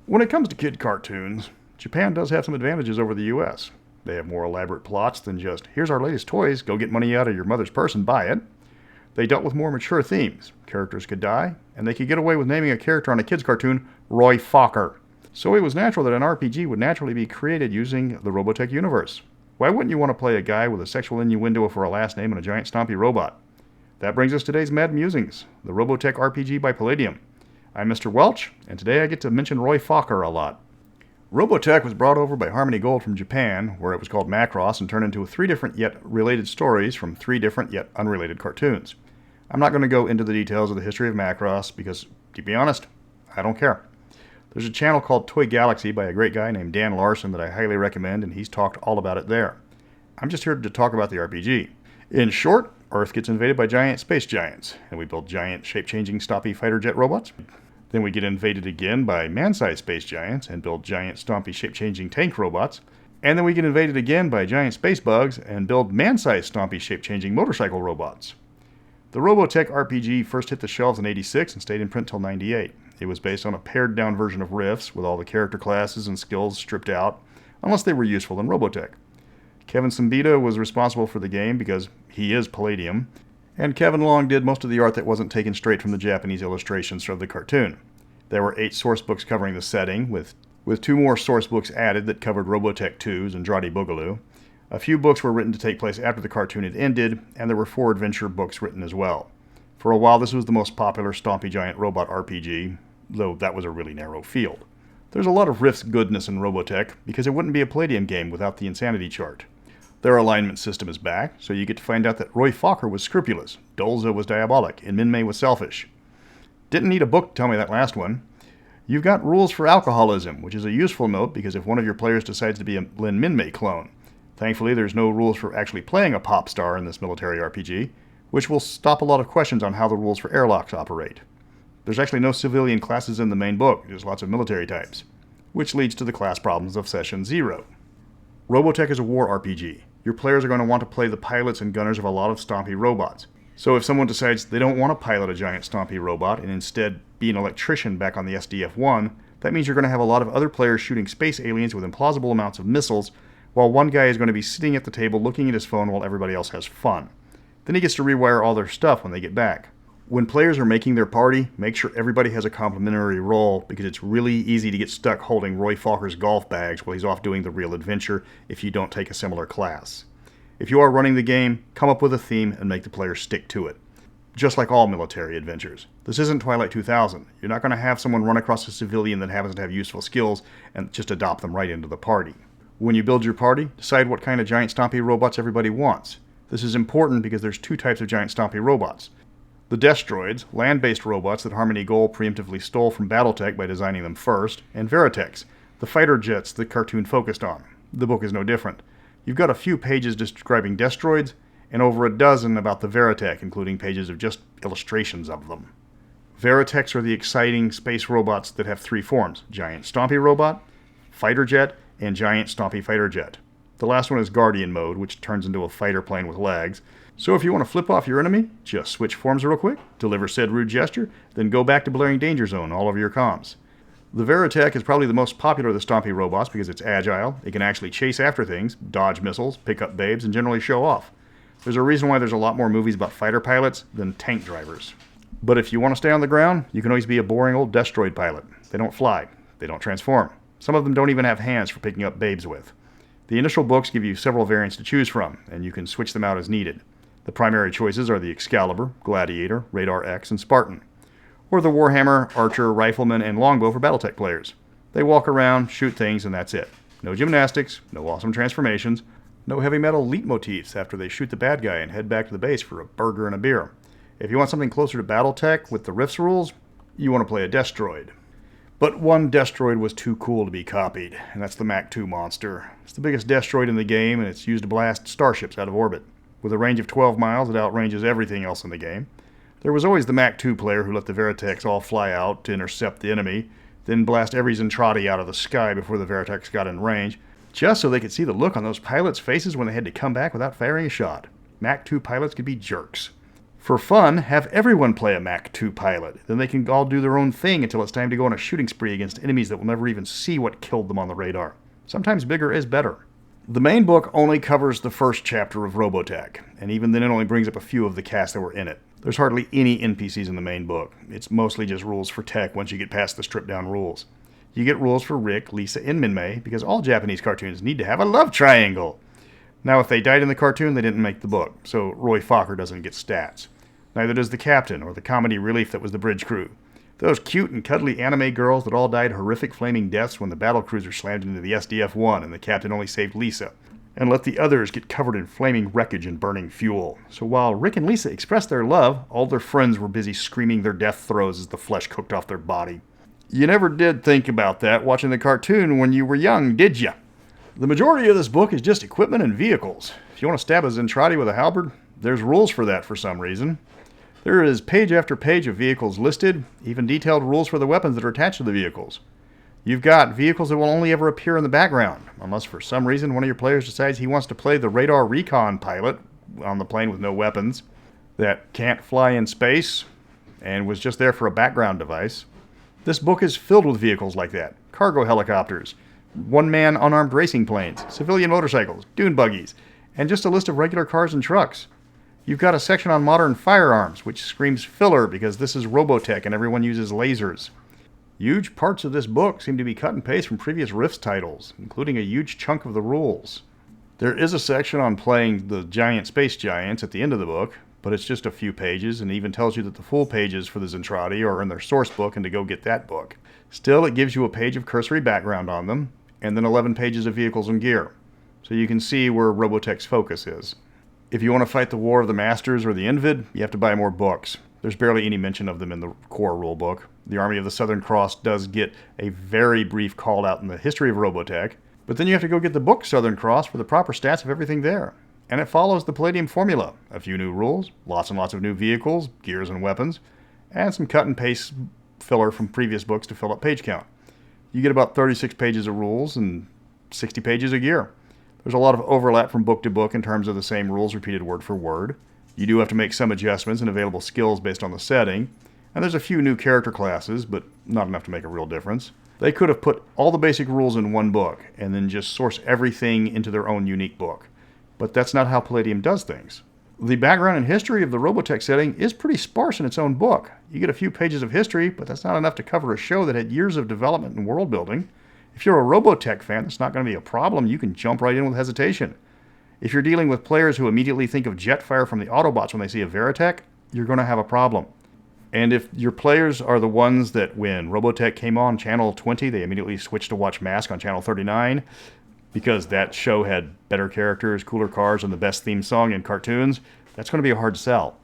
When it comes to kid cartoons, Japan does have some advantages over the US. They have more elaborate plots than just, here's our latest toys, go get money out of your mother's purse and buy it. They dealt with more mature themes. Characters could die, and they could get away with naming a character on a kid's cartoon Roy Fokker. So it was natural that an RPG would naturally be created using the Robotech universe. Why wouldn't you want to play a guy with a sexual innuendo for a last name and a giant stompy robot? That brings us to today's Mad Musings, the Robotech RPG by Palladium. I'm Mr. Welch, and today I get to mention Roy Fokker a lot. Robotech was brought over by Harmony Gold from Japan, where it was called Macross, and turned into 3 different yet related stories from 3 different yet unrelated cartoons. I'm not going to go into the details of the history of Macross because, to be honest, I don't care. There's a channel called Toy Galaxy by a great guy named Dan Larson that I highly recommend, and he's talked all about it there. I'm just here to talk about the RPG. In short, Earth gets invaded by giant space giants, and we build giant shape-changing stompy fighter jet robots. Then we get invaded again by man-sized space giants and build giant stompy shape-changing tank robots. And then we get invaded again by giant space bugs and build man-sized stompy shape-changing motorcycle robots. The Robotech RPG first hit the shelves in '86 and stayed in print till '98. It was based on a pared-down version of Rifts with all the character classes and skills stripped out, unless they were useful in Robotech. Kevin Simbita was responsible for the game because he is Palladium, and Kevin Long did most of the art that wasn't taken straight from the Japanese illustrations from the cartoon. There were 8 source books covering the setting, with 2 more source books added that covered Robotech 2's and Andrade Boogaloo. A few books were written to take place after the cartoon had ended, and there were 4 adventure books written as well. For a while, this was the most popular stompy giant robot RPG, though that was a really narrow field. There's a lot of Rift's goodness in Robotech, because it wouldn't be a Palladium game without the insanity chart. Their alignment system is back, so you get to find out that Roy Fokker was scrupulous, Dolza was diabolic, and Minmay was selfish. Didn't need a book to tell me that last one. You've got rules for alcoholism, which is a useful note because if one of your players decides to be a Lin Minmay clone. Thankfully, there's no rules for actually playing a pop star in this military RPG, which will stop a lot of questions on how the rules for airlocks operate. There's actually no civilian classes in the main book, just lots of military types, which leads to the class problems of Session 0. Robotech is a war RPG. Your players are going to want to play the pilots and gunners of a lot of stompy robots. So if someone decides they don't want to pilot a giant stompy robot and instead be an electrician back on the SDF-1, that means you're going to have a lot of other players shooting space aliens with implausible amounts of missiles, while one guy is going to be sitting at the table looking at his phone while everybody else has fun. Then he gets to rewire all their stuff when they get back. When players are making their party, make sure everybody has a complementary role because it's really easy to get stuck holding Roy Fokker's golf bags while he's off doing the real adventure if you don't take a similar class. If you are running the game, come up with a theme and make the players stick to it. Just like all military adventures. This isn't Twilight 2000. You're not going to have someone run across a civilian that happens to have useful skills and just adopt them right into the party. When you build your party, decide what kind of giant stompy robots everybody wants. This is important because there's 2 types of giant stompy robots. The Destroids, land-based robots that Harmony Gold preemptively stole from Battletech by designing them first, and Veratechs, the fighter jets the cartoon focused on. The book is no different. You've got a few pages describing Destroids, and over a dozen about the Veratech, including pages of just illustrations of them. Veratechs are the exciting space robots that have 3 forms: giant stompy robot, fighter jet, and giant stompy fighter jet. The last one is Guardian mode, which turns into a fighter plane with legs. So if you want to flip off your enemy, just switch forms real quick, deliver said rude gesture, then go back to blaring Danger Zone all over your comms. The Veratech is probably the most popular of the stompy robots because it's agile, it can actually chase after things, dodge missiles, pick up babes, and generally show off. There's a reason why there's a lot more movies about fighter pilots than tank drivers. But if you want to stay on the ground, you can always be a boring old Destroid pilot. They don't fly, they don't transform. Some of them don't even have hands for picking up babes with. The initial books give you several variants to choose from, and you can switch them out as needed. The primary choices are the Excalibur, Gladiator, Radar X, and Spartan. Or the Warhammer, Archer, Rifleman, and Longbow for Battletech players. They walk around, shoot things, and that's it. No gymnastics, no awesome transformations, no heavy metal leitmotifs after they shoot the bad guy and head back to the base for a burger and a beer. If you want something closer to Battletech with the Rifts rules, you want to play a Destroid. But one Destroid was too cool to be copied, and that's the Mach 2 monster. It's the biggest Destroid in the game, and it's used to blast starships out of orbit. With a range of 12 miles, it outranges everything else in the game. There was always the Mach 2 player who let the Veratechs all fly out to intercept the enemy, then blast every Zentradi out of the sky before the Veratechs got in range, just so they could see the look on those pilots' faces when they had to come back without firing a shot. Mach 2 pilots could be jerks. For fun, have everyone play a Mach 2 pilot. Then they can all do their own thing until it's time to go on a shooting spree against enemies that will never even see what killed them on the radar. Sometimes bigger is better. The main book only covers the first chapter of Robotech, and even then it only brings up a few of the cast that were in it. There's hardly any NPCs in the main book. It's mostly just rules for tech once you get past the stripped-down rules. You get rules for Rick, Lisa, and Minmay, because all Japanese cartoons need to have a love triangle. Now, if they died in the cartoon, they didn't make the book, so Roy Fokker doesn't get stats. Neither does the captain, or the comedy relief that was the bridge crew. Those cute and cuddly anime girls that all died horrific flaming deaths when the battlecruiser slammed into the SDF-1 and the captain only saved Lisa, and let the others get covered in flaming wreckage and burning fuel. So while Rick and Lisa expressed their love, all their friends were busy screaming their death throes as the flesh cooked off their body. You never did think about that watching the cartoon when you were young, did ya? The majority of this book is just equipment and vehicles. If you want to stab a Zentradi with a halberd, there's rules for that for some reason. There is page after page of vehicles listed, even detailed rules for the weapons that are attached to the vehicles. You've got vehicles that will only ever appear in the background, unless for some reason one of your players decides he wants to play the radar recon pilot on the plane with no weapons, that can't fly in space, and was just there for a background device. This book is filled with vehicles like that. Cargo helicopters, one-man unarmed racing planes, civilian motorcycles, dune buggies, and just a list of regular cars and trucks. You've got a section on modern firearms, which screams filler because this is Robotech and everyone uses lasers. Huge parts of this book seem to be cut and paste from previous Rifts titles, including a huge chunk of the rules. There is a section on playing the giant space giants at the end of the book, but it's just a few pages and even tells you that the full pages for the Zentradi are in their source book and to go get that book. Still, it gives you a page of cursory background on them, and then 11 pages of vehicles and gear, so you can see where Robotech's focus is. If you want to fight the War of the Masters or the Invid, you have to buy more books. There's barely any mention of them in the core rulebook. The Army of the Southern Cross does get a very brief call out in the history of Robotech, but then you have to go get the book Southern Cross for the proper stats of everything there. And it follows the Palladium formula. A few new rules, lots and lots of new vehicles, gears and weapons, and some cut and paste filler from previous books to fill up page count. You get about 36 pages of rules and 60 pages of gear. There's a lot of overlap from book to book in terms of the same rules repeated word for word. You do have to make some adjustments and available skills based on the setting, and there's a few new character classes, but not enough to make a real difference. They could have put all the basic rules in one book, and then just source everything into their own unique book. But that's not how Palladium does things. The background and history of the Robotech setting is pretty sparse in its own book. You get a few pages of history, but that's not enough to cover a show that had years of development and world building. If you're a Robotech fan, that's not going to be a problem. You can jump right in with hesitation. If you're dealing with players who immediately think of Jetfire from the Autobots when they see a Veratech, you're going to have a problem. And if your players are the ones that when Robotech came on Channel 20, they immediately switched to watch Mask on Channel 39, because that show had better characters, cooler cars, and the best theme song in cartoons, that's going to be a hard sell.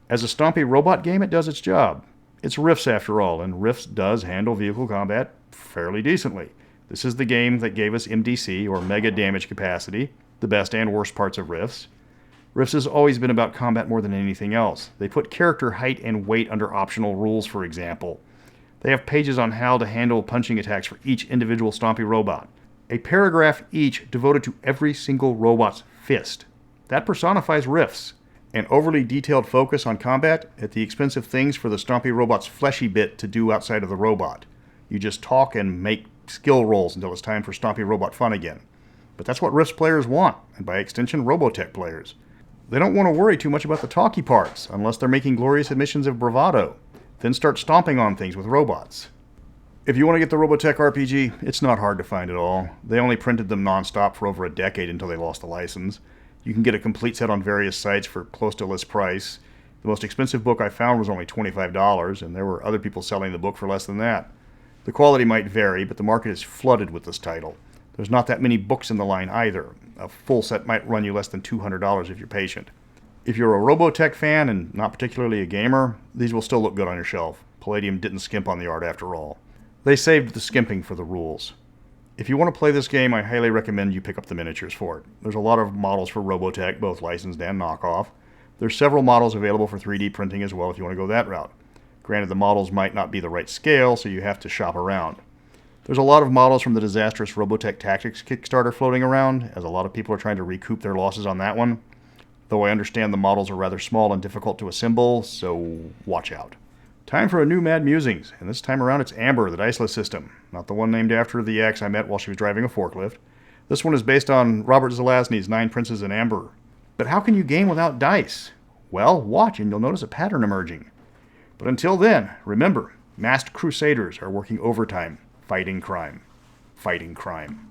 As a stompy robot game, it does its job. It's Rifts after all, and Rifts does handle vehicle combat fairly decently. This is the game that gave us MDC, or Mega Damage Capacity, the best and worst parts of Rifts. Rifts has always been about combat more than anything else. They put character height and weight under optional rules, for example. They have pages on how to handle punching attacks for each individual stompy robot. A paragraph each devoted to every single robot's fist. That personifies Rifts. An overly detailed focus on combat at the expense of things for the stompy robot's fleshy bit to do outside of the robot. You just talk and make skill rolls until it's time for stompy robot fun again. But that's what Rifts players want, and by extension Robotech players. They don't want to worry too much about the talky parts, unless they're making glorious admissions of bravado. Then start stomping on things with robots. If you want to get the Robotech RPG, it's not hard to find at all. They only printed them non-stop for over a decade until they lost the license. You can get a complete set on various sites for close to list price. The most expensive book I found was only $25, and there were other people selling the book for less than that. The quality might vary, but the market is flooded with this title. There's not that many books in the line either. A full set might run you less than $200 if you're patient. If you're a Robotech fan and not particularly a gamer, these will still look good on your shelf. Palladium didn't skimp on the art after all. They saved the skimping for the rules. If you want to play this game, I highly recommend you pick up the miniatures for it. There's a lot of models for Robotech, both licensed and knockoff. There's several models available for 3D printing as well if you want to go that route. Granted, the models might not be the right scale, so you have to shop around. There's a lot of models from the disastrous Robotech Tactics Kickstarter floating around, as a lot of people are trying to recoup their losses on that one. though I understand the models are rather small and difficult to assemble, so watch out. Time for a new Mad Musings, and this time around it's Amber, the diceless system, not the one named after the ex I met while she was driving a forklift. This one is based on Robert Zelazny's 9 Princes in Amber. But how can you game without dice? Well, watch and you'll notice a pattern emerging. But until then, remember, masked crusaders are working overtime, fighting crime. Fighting crime.